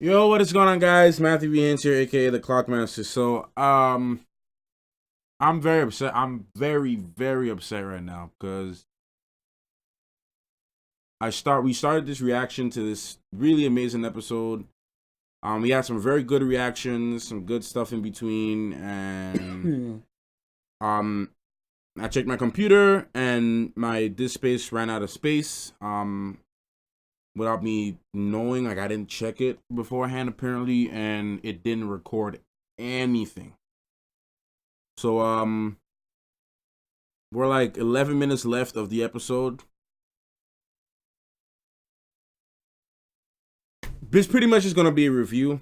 Yo, what is going on, guys? Matthew B. Hintz here, aka the Clockmaster. So, I'm very upset. I'm very, very upset right now because we started this reaction to this really amazing episode. We had some very good reactions, some good stuff in between, and I checked my computer and my disk space ran out of space. Without me knowing, like I didn't check it beforehand apparently, and it didn't record anything. So we're like 11 minutes left of the episode. This pretty much is gonna be a review.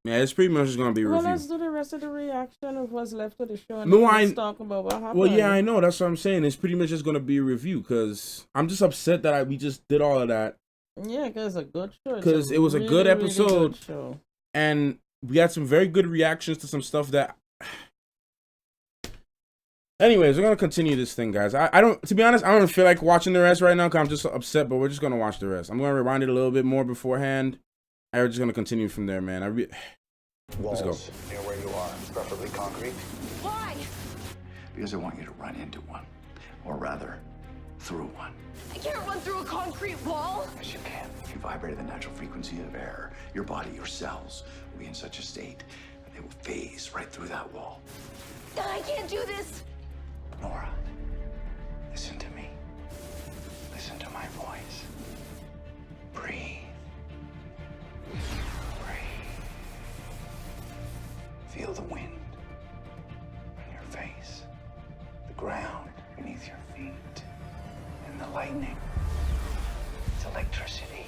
Yeah, it's pretty much just gonna be a Well, review. let's do the rest of the reaction of what's left of the show. And No, let's talk about what happened. Well, yeah, I know. That's what I'm saying. It's pretty much just gonna be a review because I'm just upset that we just did all of that. Yeah, because it's a good show. Because it was a good episode, really good show. And we had some very good reactions to some stuff that. Anyways, we're gonna continue this thing, guys. I don't, to be honest, I don't feel like watching the rest right now because I'm just upset. But we're just gonna watch the rest. I'm gonna rewind it a little bit more beforehand. And we're just gonna continue from there, man. Walls Let's go. near where you are, preferably concrete. Why? Because I want you to run into one, or rather, through one. I can't run through a concrete wall. Yes, you can. If you vibrate at the natural frequency of air, your body, your cells, will be in such a state that they will phase right through that wall. I can't do this. Nora, listen to me. Listen to my voice. Breathe. Feel the wind on your face, the ground beneath your feet, and the lightning. It's electricity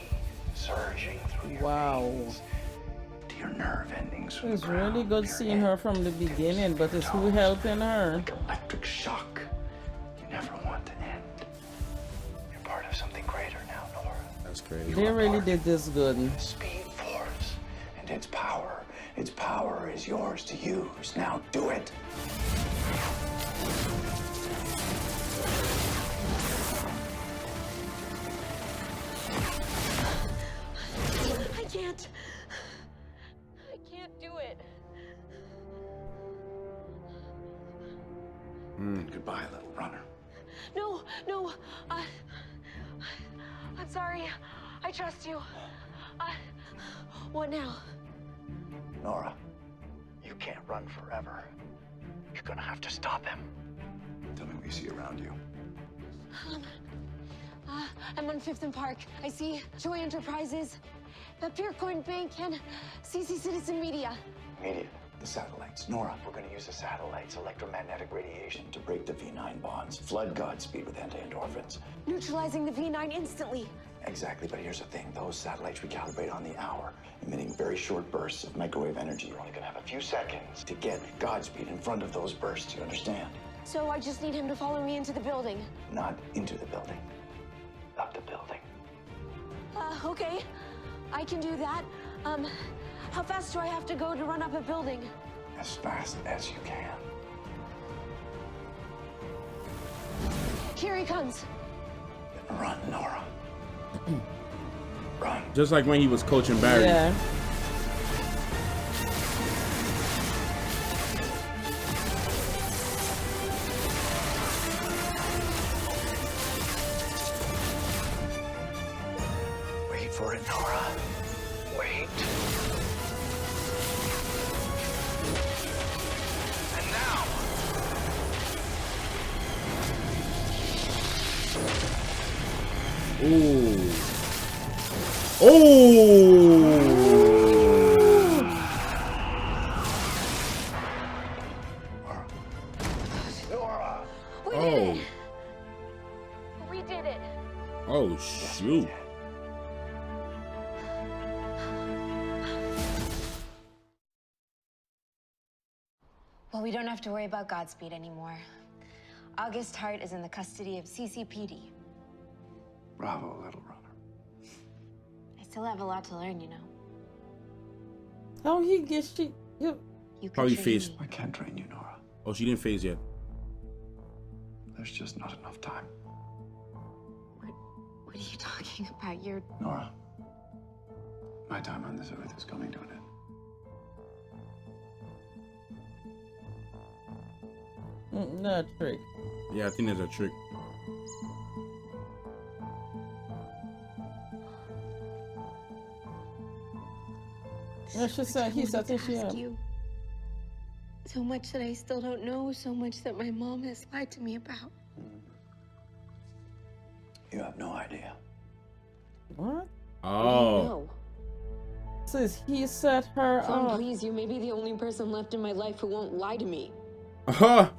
surging through your veins to your nerve endings. It's really good seeing her from the beginning, but it's who helping her. Like electric shock. You never want to end. You're part of something greater now, Nora. That's crazy. They really did this good. Speed Force and its power. Its power is yours to use. Now do it. I can't. I can't do it. Goodbye, little runner. No, no. I'm sorry. I trust you. What now? Nora, you can't run forever. You're gonna have to stop him. Tell me what you see around you. I'm on 5th and Park. I see Joy Enterprises, the Piercoin Bank, and CC Citizen Media. Media, the satellites. Nora, we're gonna use the satellites' electromagnetic radiation to break the V9 bonds, flood Godspeed with anti-endorphins. Neutralizing the V9 instantly. Exactly, but here's the thing. Those satellites recalibrate on the hour, emitting very short bursts of microwave energy. You're only gonna have a few seconds to get Godspeed in front of those bursts, you understand? So I just need him to follow me into the building. Not into the building. Up the building. Okay. I can do that. How fast do I have to go to run up a building? As fast as you can. Here he comes. Run, Nora. Run. Just like when he was coaching Barry. Yeah. Wait for it, Nora. Wait. And now. Ooh. Oh. Nora. We did Oh. it. We did it. Oh shoot. Well, we don't have to worry about Godspeed anymore. August Hart is in the custody of CCPD. Bravo, little runner. I still have a lot to learn, you know. How he gets she? You could How he train faced. me. I can't train you, Nora. Oh, she didn't phase yet. There's just not enough time. What are you talking about? You're... Nora, my time on this earth is coming to an end. No trick. Yeah, I think there's a trick. No, she said he said Ask she had. you so much that I still don't know, so much that my mom has lied to me about. You have no idea. What? Oh. No. Says he set her Mom, up. please, you may be the only person left in my life who won't lie to me. Uh-huh.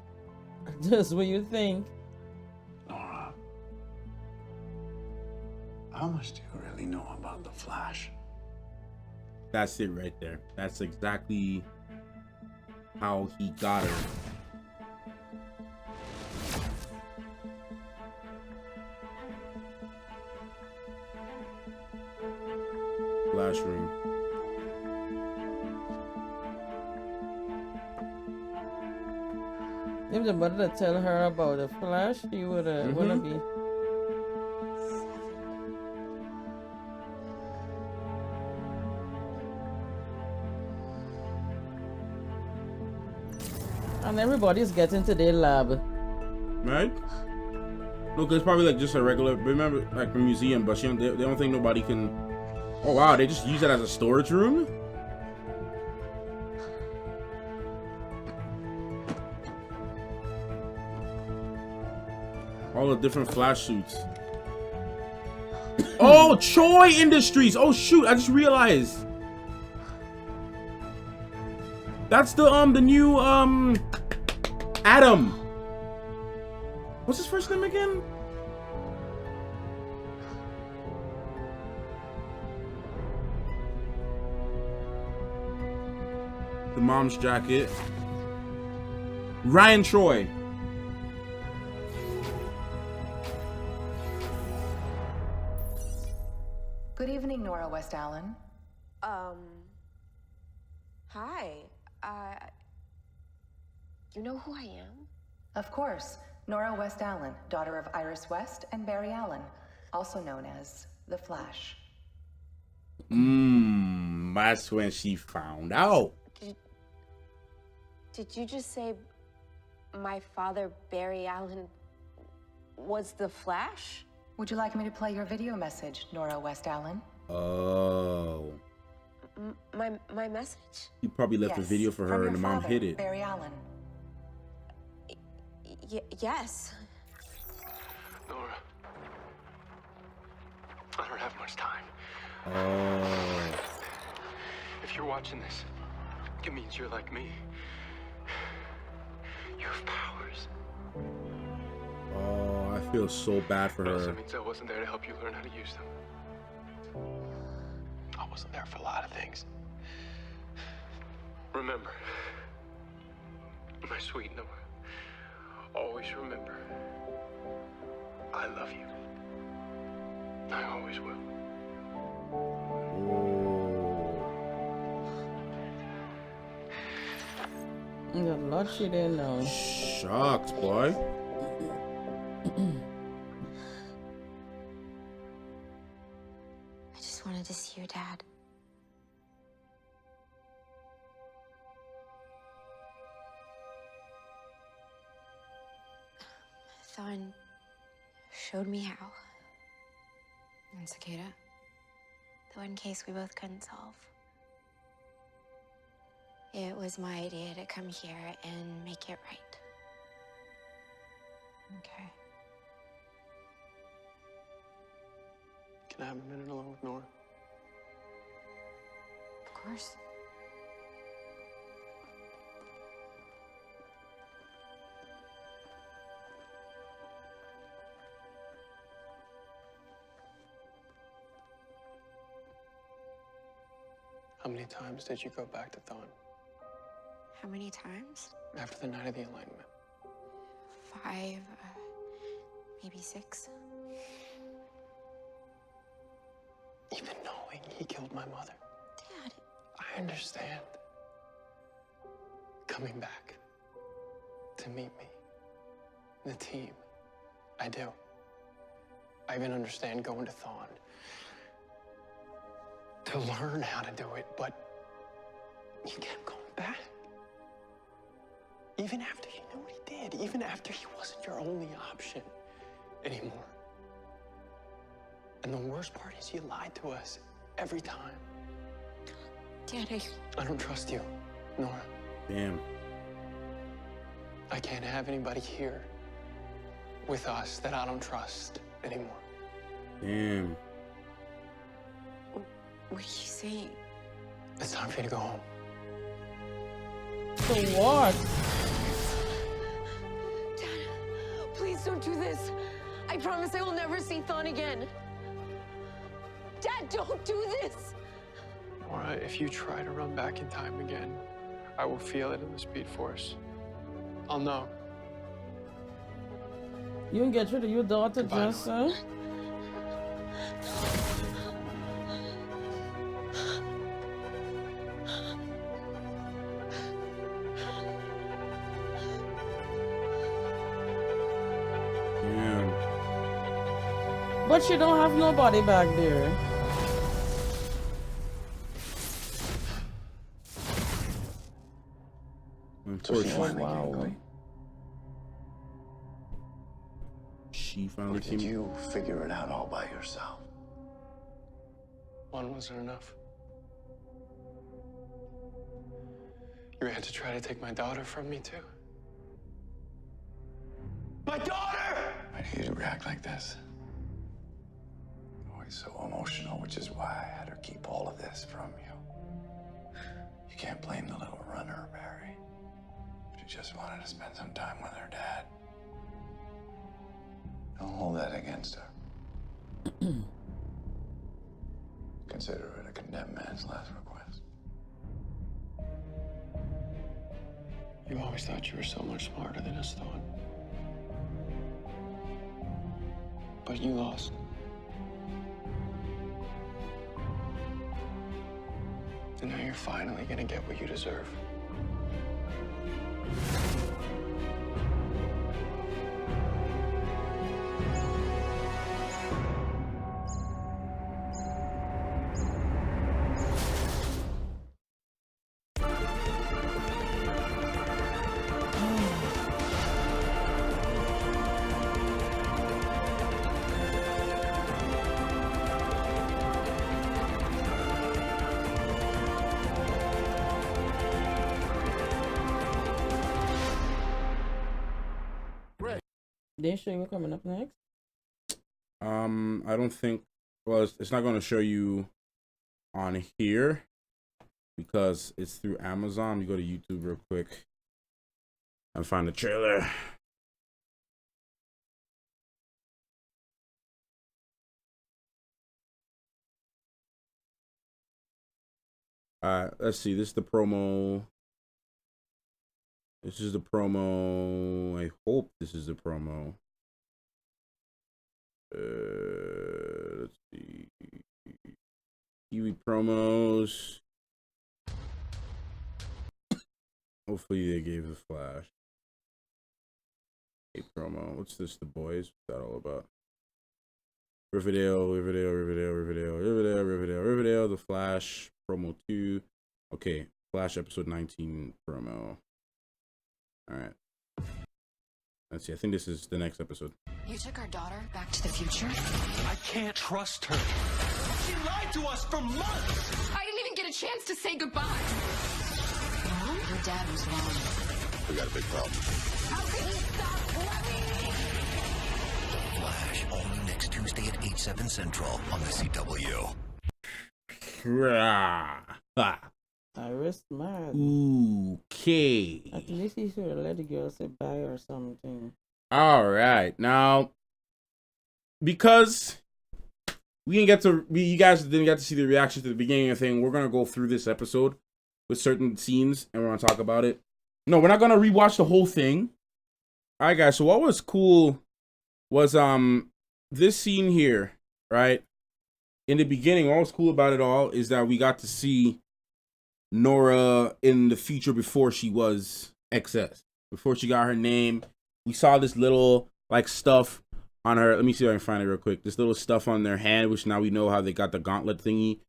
Just what you think. Nora, how much do you really know about the Flash? That's it right there. That's exactly how he got her. Flash ring. If the mother tell her about the Flash, she would wanna be. And everybody's getting to their lab. Right? No, cause it's probably like just a regular. Remember, like a museum, but they don't think nobody can. Oh wow, they just use it as a storage room. All the different Flash suits. Oh, Choi Industries. Oh shoot, I just realized. That's the new Adam. What's his first name again? The mom's jacket. Ryan Troy. Good evening, Nora West Allen. Hi. You know who I am? Of course, Nora West Allen, daughter of Iris West and Barry Allen, also known as the Flash. That's when she found out. Did you just say my father, Barry Allen, was the Flash? Would you like me to play your video message, Nora West Allen? Oh. My message? He probably left a Yes, video for from her your and the mom father, hid it. Barry Allen. Yes. Nora, I don't have much time. Oh. If you're watching this, it means you're like me. You have powers. Oh, I feel so bad for It also her. means I wasn't there to help you learn how to use them. I wasn't there for a lot of things. Remember, my sweet Nora, always remember, I love you. I always will. There's a lot she didn't know. Shocked, boy. I just wanted to see your dad. Thawne showed me how. And Cicada? The one case we both couldn't solve. It was my idea to come here and make it right. Okay. Can I have a minute alone with Nora? Of course. How many times did you go back to Thawne How many times? after the night of the Enlightenment? 5, maybe 6. Even knowing he killed my mother. Dad, I understand. Coming back to meet me, the team, I do. I even understand going to Thawne to learn how to do it, but you kept going back. Even after you knew what he did, even after he wasn't your only option anymore. And the worst part is you lied to us every time. Dad, I don't trust you, Nora. Damn. I can't have anybody here with us that I don't trust anymore. Damn. what are you saying? It's time for you to go home. So what? Dad, please don't do this. I promise I will never see Thawne again. Dad, don't do this. Nora, if you try to run back in time again, I will feel it in the Speed Force. I'll know. You can get rid of your daughter, Goodbye, just Nora. Damn. But you don't have nobody back there. So she Unfortunately, finally Wow. came clean. she finally Or did came. you figure it out all by yourself? One wasn't enough. You had to try to take my daughter from me, too. My daughter! Why do you react like this? Always so emotional, which is why I had her keep all of this from you. You can't blame the little runner, Barry. She just wanted to spend some time with her dad. Don't hold that against her. Consider it a condemned man's last request. You always thought you were so much smarter than us, Thawne. But you lost. And now you're finally gonna get what you deserve. They show you coming up next. I don't think. Well, it's not going to show you on here because it's through Amazon. You go to YouTube real quick and find the trailer. Let's see. This is the promo. This is the promo. I hope this is the promo. Let's see. TV promos. Hopefully they gave the Flash a promo. What's this? The Boys? What's that all about? Riverdale. The Flash promo 2. Okay, Flash episode 19 promo. All right. Let's see. I think this is the next episode. You took our daughter back to the future? I can't trust her. She lied to us for months! I didn't even get a chance to say goodbye. Mom? Your dad was wrong. We got a big problem. How can you stop running? Flash, only next Tuesday at 8/7 Central on the CW. Iris mad. Okay. At least he should have let the girl say bye or something. All right. Now, because you guys didn't get to see the reaction to the beginning of the thing, we're going to go through this episode with certain scenes and we're going to talk about it. No, we're not going to rewatch the whole thing. All right, guys. So what was cool was this scene here, right? In the beginning, what was cool about it all is that we got to see Nora in the future before she was XS, before she got her name. We saw this little like stuff on her. Let me see if I can find it real quick. This little stuff on their hand, which now we know how they got the gauntlet thingy.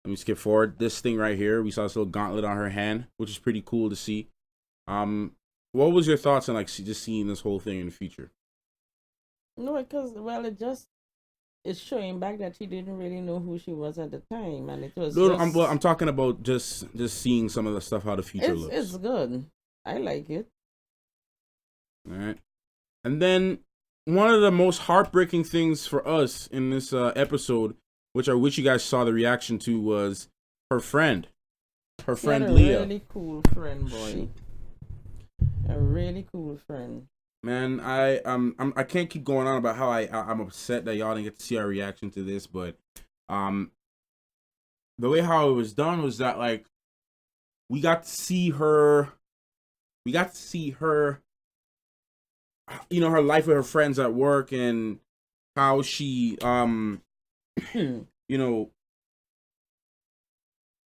Let me skip forward. This thing right here, we saw this little gauntlet on her hand, which is pretty cool to see. What was your thoughts on like just seeing this whole thing in the future? No, because well, it's showing back that she didn't really know who she was at the time, and it was. No, I'm talking about just seeing some of the stuff how the future looks. It's good. I like it. All right, and then one of the most heartbreaking things for us in this episode, which I wish you guys saw the reaction to, was her friend. Her friend Leah. A really cool friend, boy. A really cool friend. Man, I can't keep going on about how I'm upset that y'all didn't get to see our reaction to this, but the way how it was done was that like we got to see her, you know, her life with her friends at work and how she you know.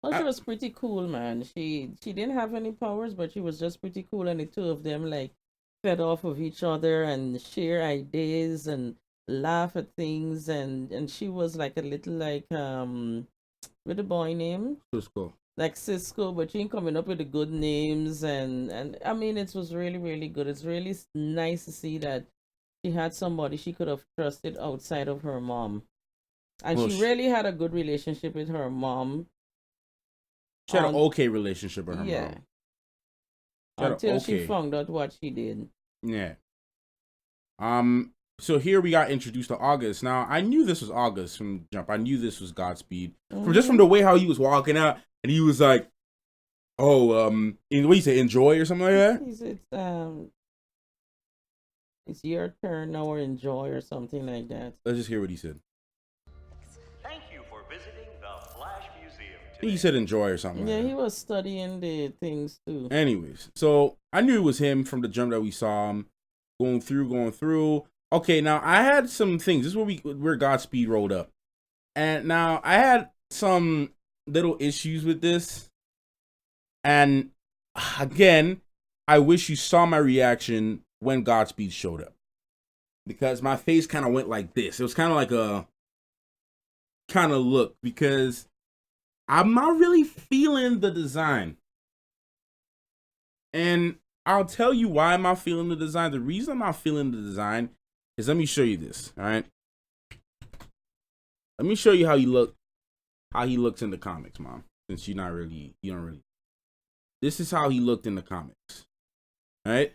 Well, she was pretty cool, man. She didn't have any powers, but she was just pretty cool, and the two of them like fed off of each other and share ideas and laugh at things, and she was like a little like with a boy name Cisco. Like Cisco, but she ain't coming up with the good names, and I mean it was really, really good. It's really nice to see that she had somebody she could have trusted outside of her mom, and Well, she really had a good relationship with her mom. She had an okay relationship with her Yeah. mom. Until she found out what she did. Yeah. So here we got introduced to August. Now I knew this was August from jump. I knew this was Godspeed. From the way how he was walking out and he was like, "Oh, what you say, enjoy or something like that." He said, "It's your turn now, or enjoy," or something like that. Let's just hear what he said. Thank you for visiting the Flash Museum today. He said enjoy or something. Yeah, like that. he was studying the things too. Anyways, so I knew it was him from the jump that we saw him going through. Okay, now I had some things. This is where Godspeed rolled up. And now I had some little issues with this. And again, I wish you saw my reaction when Godspeed showed up. Because my face kind of went like this. It was kind of like a kind of look. Because I'm not really feeling the design. And I'll tell you why I'm not feeling the design. The reason I'm not feeling the design is, let me show you this, all right? Let me show you how he looks in the comics, Mom. Since you don't really. This is how he looked in the comics, all right?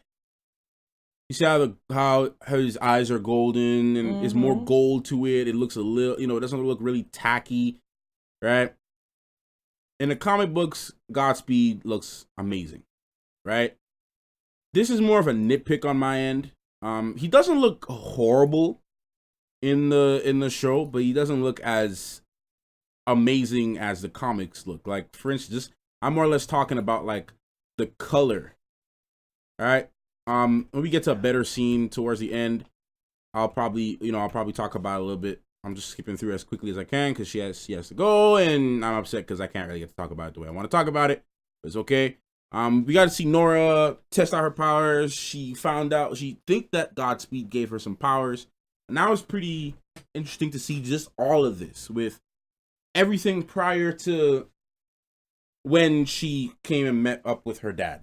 You see how his eyes are golden and there's more gold to it. It looks a little, it doesn't look really tacky, right? In the comic books, Godspeed looks amazing, right? This is more of a nitpick on my end. He doesn't look horrible in the show, but he doesn't look as amazing as the comics look. Like, for instance, I'm more or less talking about like the color. All right. When we get to a better scene towards the end, I'll probably talk about it a little bit. I'm just skipping through as quickly as I can because she has to go, and I'm upset because I can't really get to talk about it the way I want to talk about it. But it's okay. We got to see Nora test out her powers. She think that Godspeed gave her some powers. And that was pretty interesting to see just all of this with everything prior to when she came and met up with her dad.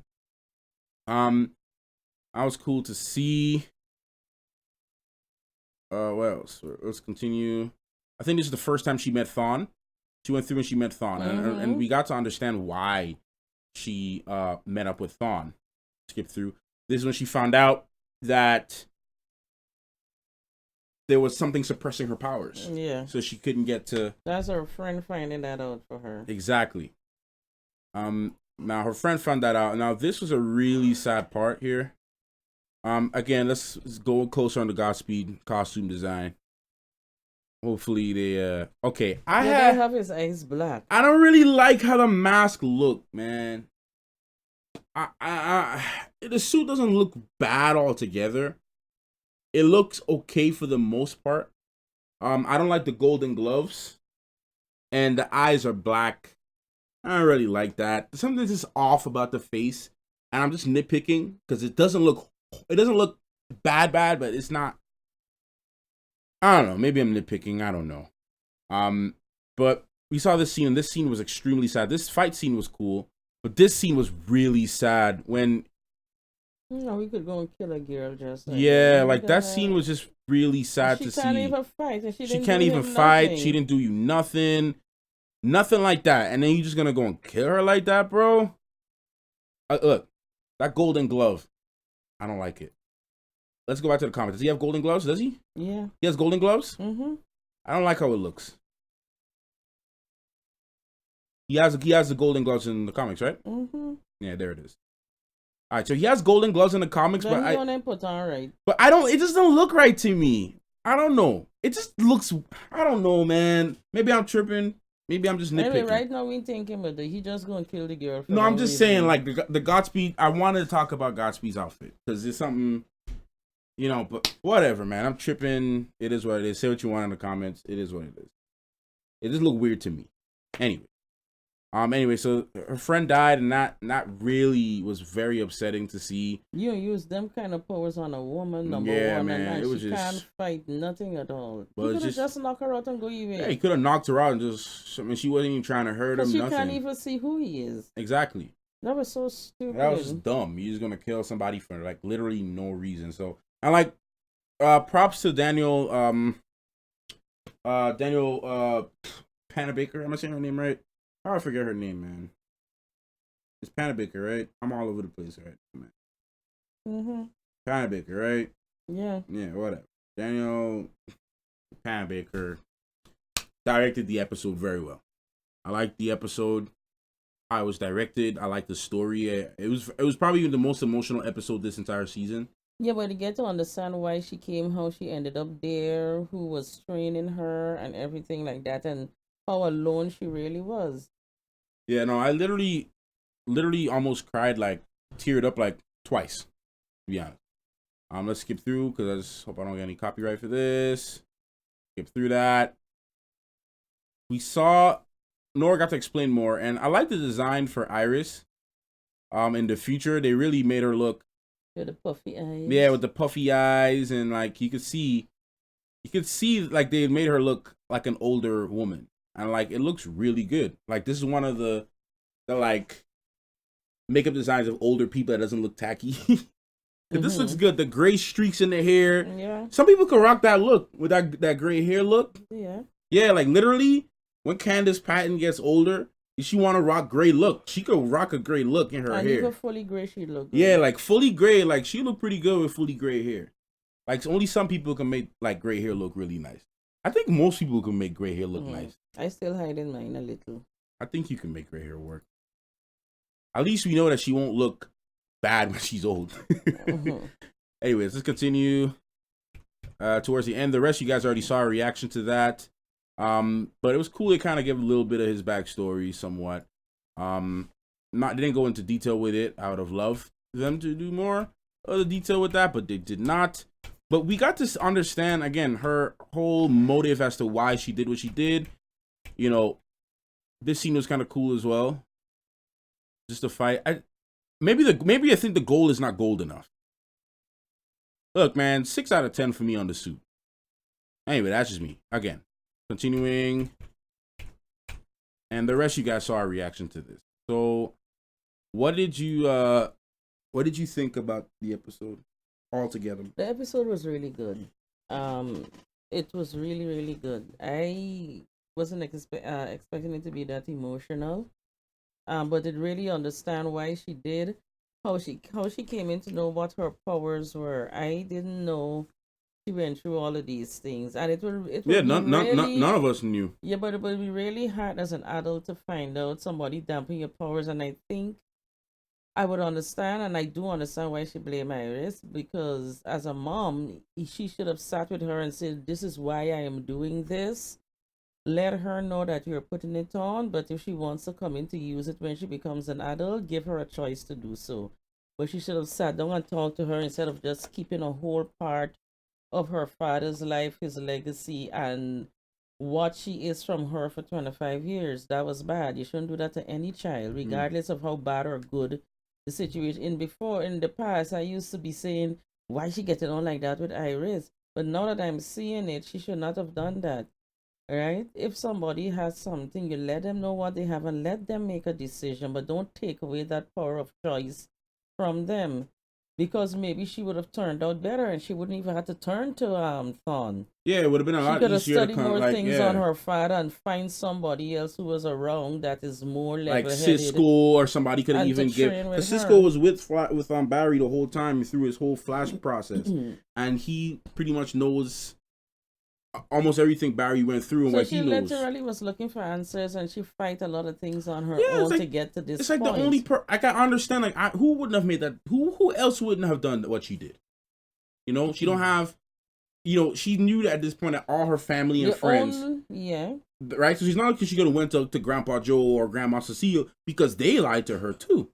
That was cool to see. What else? Let's continue. I think this is the first time she met Thawne. She went through and she met Thawne. And we got to understand why she met up with Thawne. Skip through. This is when she found out that there was something suppressing her powers. Yeah. So she couldn't get to. That's her friend finding that out for her. Exactly. Now her friend found that out. Now this was a really sad part here. Again, let's go closer on the Godspeed costume design. Hopefully they okay. They have his eyes black. I don't really like how the mask looked, man. The suit doesn't look bad altogether. It looks okay for the most part. I don't like the golden gloves. And the eyes are black. I don't really like that. Something's just off about the face. And I'm just nitpicking because it doesn't look bad, but it's not I don't know. Maybe I'm nitpicking. I don't know. But we saw this scene, and this scene was extremely sad. This fight scene was cool, but this scene was really sad when. No, we could go and kill a girl just like Yeah, that. like that scene was just really sad to see. She can't even fight. And she can't even fight. Nothing. She didn't do you nothing. Nothing like that. And then you just gonna go and kill her like that, bro? Look, that golden glove. I don't like it. Let's go back to the comments. Does he have golden gloves? Does he? Yeah. He has golden gloves? Mm-hmm. I don't like how it looks. He has the golden gloves in the comics, right? Mm-hmm. Yeah, there it is. All right, so he has golden gloves in the comics, but I don't put on right. But I don't. It just don't look right to me. I don't know. It just looks. I don't know, man. Maybe I'm tripping. Maybe I'm just nitpicking. Anyway, right now we thinking, but he just gonna kill the girl. No, I'm just saying, like the Godspeed. I wanted to talk about Godspeed's outfit because it's something, you know. But whatever, man. I'm tripping. It is what it is. Say what you want in the comments. It is what it is. It just looked weird to me. Anyway, so her friend died, and not really was very upsetting to see. You use them kind of powers on a woman, number one, man, and it was she just, can't fight nothing at all. Well, You could have just knocked her out and go even. Yeah, he could have knocked her out and just. I mean, she wasn't even trying to hurt him. She Nothing. can't even see who he is. Exactly. That was so stupid. That was just dumb. You're just gonna kill somebody for like literally no reason. So I like props to Daniel Panabaker. Am I saying her name right? How do I forget her name, man? It's Panabaker, right? I'm all over the place, right? Man. Mm-hmm. Panabaker, right? Yeah. Yeah, whatever. Daniel Panabaker directed the episode very well. I liked the episode. How it was directed. I liked the story. It was probably the most emotional episode this entire season. Yeah, but you get to understand why she came, how she ended up there, who was training her, and everything like that, and how alone she really was. Yeah, no, I literally almost cried, like teared up like twice, to be honest. Let's skip through because I just hope I don't get any copyright for this. Skip through that. We saw Nora got to explain more, and I like the design for Iris. In the future, they really made her look with the puffy eyes. Yeah, with the puffy eyes, and like you could see like they made her look like an older woman. And like it looks really good. Like this is one of the like makeup designs of older people that doesn't look tacky. This looks good. The gray streaks in the hair. Yeah. Some people could rock that look with that gray hair look. Yeah. Yeah, like literally when Candace Patton gets older, if she want to rock gray look, she could rock a gray look in her hair. Even fully gray, she look good. Yeah, like fully gray. Like she look pretty good with fully gray hair. Like only some people can make like gray hair look really nice. I think most people can make gray hair look nice. I still hide in mine a little. I think you can make gray hair work. At least we know that she won't look bad when she's old. Anyways, let's continue towards the end. The rest you guys already saw a reaction to that. But it was cool to kind of give a little bit of his backstory somewhat. They didn't go into detail with it. I would have loved them to do more of the detail with that, but they did not. But we got to understand, again, her whole motive as to why she did what she did. You know, this scene was kind of cool as well. Just a fight. Maybe I think the goal is not gold enough. Look, man, 6 out of 10 for me on the suit. Anyway, that's just me. Again, continuing. And the rest you guys saw our reaction to this. So, what did you think about the episode altogether? The episode was really good. It was really, really good. I wasn't expecting it to be that emotional. But it really understand why she did, how she came in to know what her powers were. I didn't know she went through all of these things, and it none of us knew. Yeah, but it would be really hard as an adult to find out somebody dampen your powers, and I think I would understand, and I do understand why she blamed Iris, because as a mom, she should have sat with her and said, "This is why I am doing this." Let her know that you're putting it on, but if she wants to come in to use it when she becomes an adult, give her a choice to do so. But she should have sat down and talked to her instead of just keeping a whole part of her father's life, his legacy, and what she is from her for 25 years. That was bad. You shouldn't do that to any child, regardless of how bad or good the situation. In the past, I used to be saying, why she getting on like that with Iris? But now that I'm seeing it, she should not have done that. Right? If somebody has something, you let them know what they have and let them make a decision, but don't take away that power of choice from them. Because maybe she would have turned out better and she wouldn't even have to turn to Thorn. Yeah, it would have been a She lot could have easier to studied come, more like, things yeah, on her father and find somebody else who was around that is more like level-headed. Cisco or somebody could have and to even train get. with Because Cisco her. was with Barry the whole time through his whole flash process, and he pretty much knows almost everything Barry went through and So what she he knows. literally was looking for answers, and she fight a lot of things on her Yeah, it's own like- to get to this It's like point. the only I can understand, like, who wouldn't have made that? Who else wouldn't have done what she did? You know, she don't have. You know, she knew that at this point that all her family and friends, yeah, right? So she's not like she could have went to Grandpa Joe or Grandma Cecile because they lied to her too.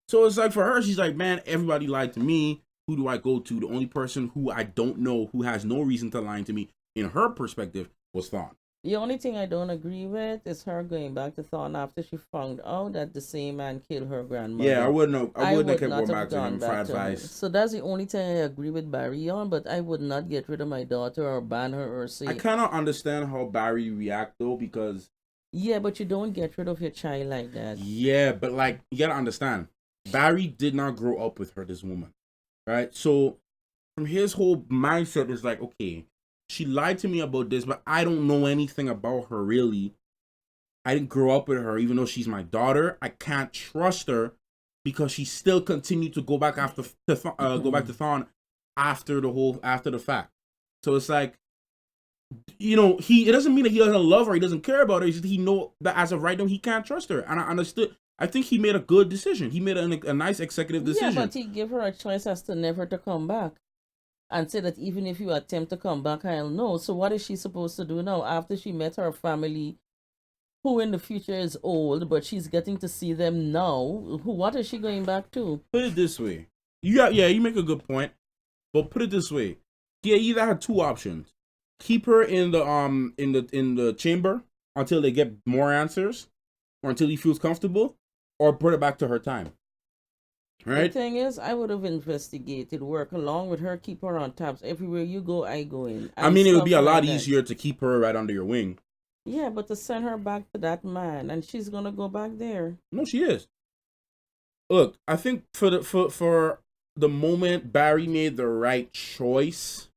So it's like for her, she's like, man, everybody lied to me. Who do I go to? The only person who I don't know, who has no reason to lie to me, in her perspective, was Thawne. The only thing I don't agree with is her going back to Thorn after she found out that the same man killed her grandmother. Yeah, I wouldn't have kept not going have back to gone him for back to him. advice. So that's the only thing I agree with Barry on, but I would not get rid of my daughter or ban her or say. I cannot understand how Barry react though, because yeah, but you don't get rid of your child like that. yeah, but like you gotta understand, Barry did not grow up with her, this woman, right? So from his whole mindset is like, okay, she lied to me about this, but I don't know anything about her really. I didn't grow up with her, even though she's my daughter. I can't trust her because she still continued to go back go back to Thawne after the fact. So it's like, you know, it doesn't mean that he doesn't love her, he doesn't care about her. It's just he know that as of right now he can't trust her, and I understood. I think he made a good decision. He made a nice executive decision. Yeah, but he gave her a choice as to never to come back. And said that even if you attempt to come back, I'll know. So what is she supposed to do now after she met her family, who in the future is old, but she's getting to see them now? What is she going back to? Put it this way. You make a good point. But put it this way. He either had two options. Keep her in the chamber until they get more answers, or until he feels comfortable, or put her back to her time. Right? The thing is, I would have investigated, work along with her, keep her on tabs. Everywhere you go, I go in. I mean, it would be a lot like easier to keep her right under your wing. Yeah, but to send her back to that man, and she's gonna go back there. No, she is. Look, I think for the moment, Barry made the right choice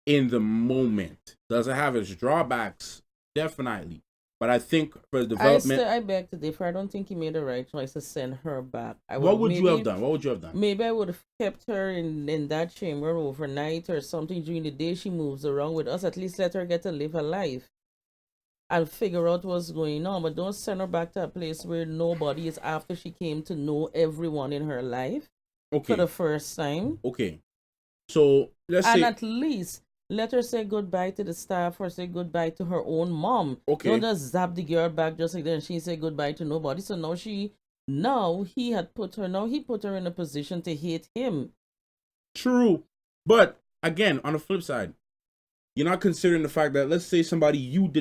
in the moment. Does it have its drawbacks? Definitely. But I think for the development... I beg to differ. I don't think he made the right choice to send her back. What would you have done? What would you have done? Maybe I would have kept her in that chamber overnight or something during the day. She moves around with us. At least let her get to live her life and figure out what's going on. But don't send her back to a place where nobody is after she came to know everyone in her life for the first time. Okay. So, let's say... And at least... let her say goodbye to the staff or say goodbye to her own mom. Okay. Don't just zap the girl back just like that and she say goodbye to nobody. So now he put her in a position to hate him. True. But again, on the flip side, you're not considering the fact that let's say somebody you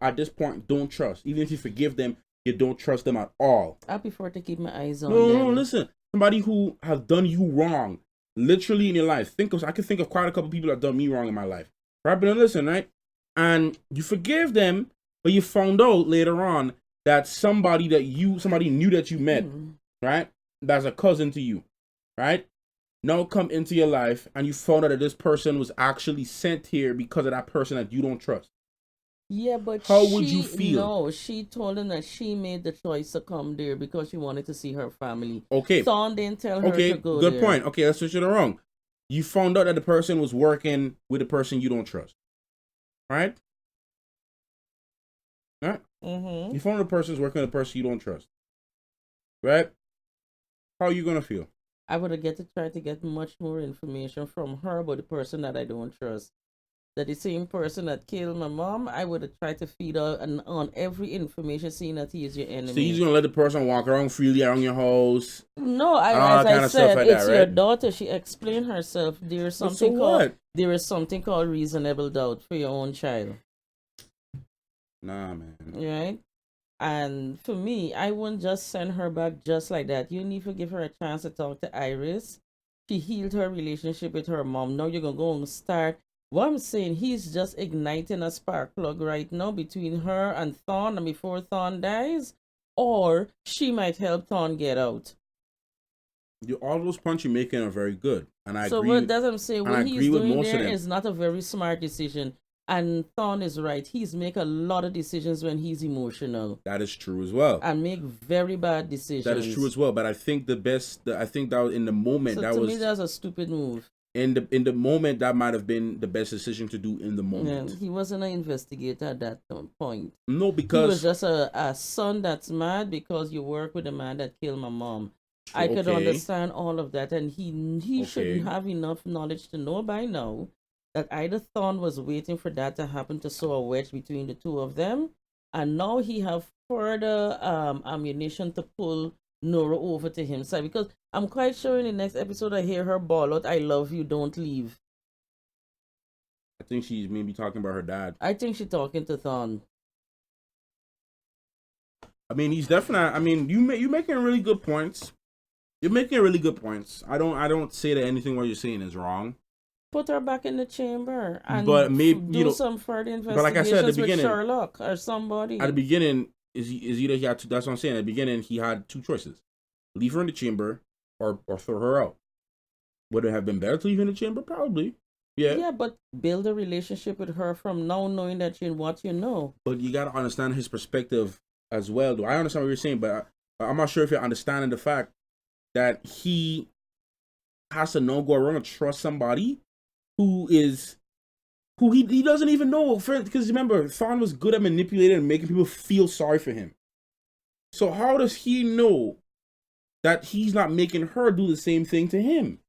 at this point don't trust. Even if you forgive them, you don't trust them at all. I prefer to keep my eyes on them. No, listen. Somebody who has done you wrong. Literally in your life. I can think of quite a couple people that done me wrong in my life. Right? But listen, right? And you forgive them, but you found out later on that somebody knew that you met, right? That's a cousin to you, right? Now come into your life and you found out that this person was actually sent here because of that person that you don't trust. Yeah, but how would you feel? No, she told him that she made the choice to come there because she wanted to see her family. Okay. Son didn't tell her to go good there. point. Okay, let's switch it around. You found out that the person was working with a person you don't trust. Right? Right? Mm-hmm. You found out the person was working with a person you don't trust. Right? How are you going to feel? I would have tried to get much more information from her about the person that I don't trust. That the same person that killed my mom, I would have tried to feed her on every information, seeing that he is your enemy. So he's gonna let the person walk around freely around your house? No, as I said, it's your daughter. She explained herself. There is something called reasonable doubt for your own child. Nah, man. Right? And for me, I wouldn't just send her back just like that. You need to give her a chance to talk to Iris. She healed her relationship with her mom. Now you're gonna go and start What I'm saying, he's just igniting a spark plug right now between her and Thawne, and before Thawne dies, or she might help Thawne get out. All those points you're making are very good, and I So agree. what does I'm saying, and I what he's agree with doing most of there them. is not a very smart decision. And Thawne is right. He's make a lot of decisions when he's emotional That is true as well. and make very bad decisions. That is true as well. But I think I think that was in the moment So that to was me, that's a stupid move. in the moment that might have been the best decision to do in the Yeah, moment. he wasn't an investigator at that point. No, He because was just a son that's mad because you work with a man that killed my mom. I could okay. understand all of that, and he shouldn't Okay. have enough knowledge to know by now that either Thawne was waiting for that to happen to sow a wedge between the two of them, and now he have further ammunition to pull Nora over to his side. Because I'm quite sure in the next episode I hear her bawl out, "I love you, don't leave." I think she's maybe talking about her dad. I think she's talking to Thawne. I mean, he's definitely. I mean, you're making really good points. You're making really good points. I don't say that anything what you're saying is wrong. Put her back in the chamber and But maybe, do some further but like I said at investigations the with beginning, Sherlock or somebody. at the beginning is either he had two, that's what I'm saying. At the beginning, he had two choices: leave her in the chamber or throw her out. Would it have been better to leave her in the chamber? Probably. Yeah. Yeah, but build a relationship with her from now, knowing that you what you know. But you gotta understand his perspective as well. Though I understand what you're saying, but I'm not sure if you're understanding the fact that he has to go around and trust somebody who he doesn't even know. Because remember, Thawne was good at manipulating and making people feel sorry for him. So how does he know that he's not making her do the same thing to him?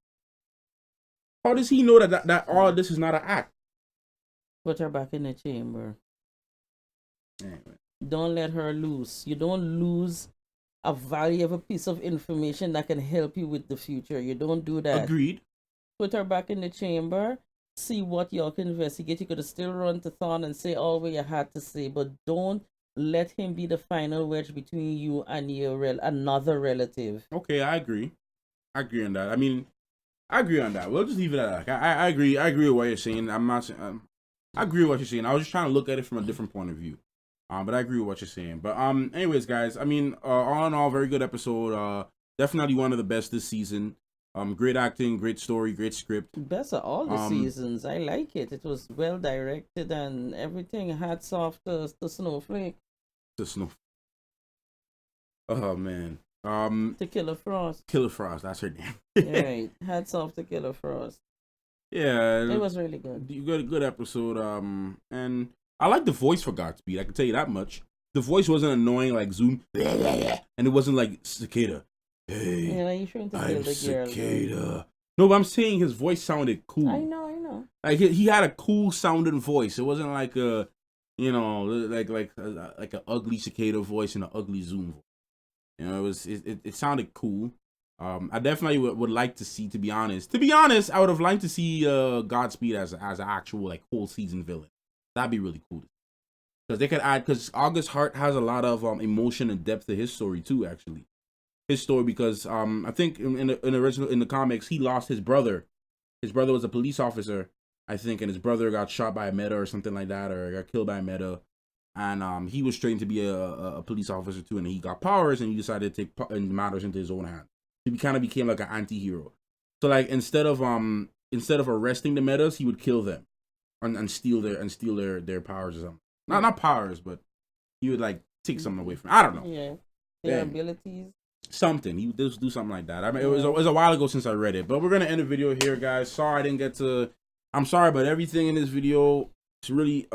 How does he know that all of this is not an act? Put her back in the chamber. Anyway. Don't let her loose. You don't lose a valuable piece of information that can help you with the future. You don't do that. Agreed. Put her back in the chamber. See what y'all can investigate. You could have still run to Thawne and say all what you had to say, but don't let him be the final wedge between you and your another relative. Okay, I agree. I agree on that. I mean, I agree on that. We'll just leave it at that. I agree. I agree with what you're saying. I'm not. I agree with what you're saying. I was just trying to look at it from a different point of view. But I agree with what you're saying. But anyways, guys. I mean, all in all, very good episode. Definitely one of the best this season. Great acting, great story, great script. Best of all the seasons. I like it. It was well directed and everything. Hats off to Snowflake. The Snow. Oh man. To Killer Frost. Killer Frost. That's her name. Right. Hats off to Killer Frost. Yeah. It was really good. Good episode. And I like the voice for Godspeed. I can tell you that much. The voice wasn't annoying like Zoom, and it wasn't like Cicada. Hey, yeah, you shouldn't have I'm killed the girl. Cicada. No, but I'm saying his voice sounded cool. I know. Like he had a cool sounding voice. It wasn't like a, like an ugly Cicada voice and an ugly Zoom voice. You know, it sounded cool. I definitely would like to see. To be honest, I would have liked to see Godspeed as an actual like whole season villain. That'd be really cool. Because they could add, because August Hart has a lot of emotion and depth to his story too. Actually, his story, because I think in the comics he lost his brother. His brother was a police officer, I think, and his brother got shot by a Meta or something like that, or got killed by a Meta. And he was trained to be a police officer too, and he got powers, and he decided to take matters into his own hands. He kind of became like an anti-hero. So like instead of arresting the Metas, he would kill them, and steal their powers or something. Not powers, but he would like take something away from them. I don't know. Yeah, their abilities. Something he would do something like that. I mean, it was a while ago since I read it, but we're gonna end the video here, guys. Sorry I didn't get to. I'm sorry, but everything in this video is really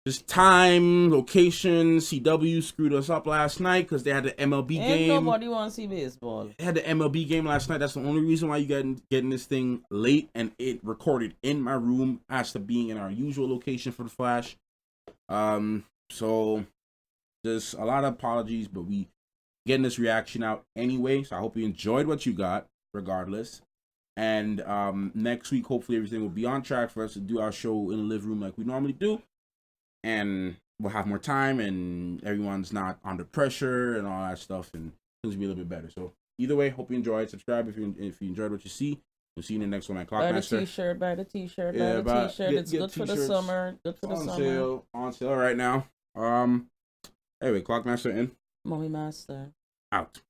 just time, location. CW screwed us up last night because they had the MLB game. Nobody wants to see baseball. They had the MLB game last night. That's the only reason why you getting this thing late, and it recorded in my room as to being in our usual location for the Flash. So just a lot of apologies, but we getting this reaction out anyway. So I hope you enjoyed what you got, regardless. And next week, hopefully everything will be on track for us to do our show in the living room like we normally do. And we'll have more time, and everyone's not under pressure and all that stuff, and things will be a little bit better. So either way, hope you enjoyed. Subscribe if you enjoyed what you see, We'll see you in the next one, man. Buy the Clockmaster. t-shirt. Buy the t-shirt. Yeah, buy the t-shirt. It's good for the t-shirts summer. Good for the summer. On sale right now. Anyway, Clockmaster in. Mommy Master. Out.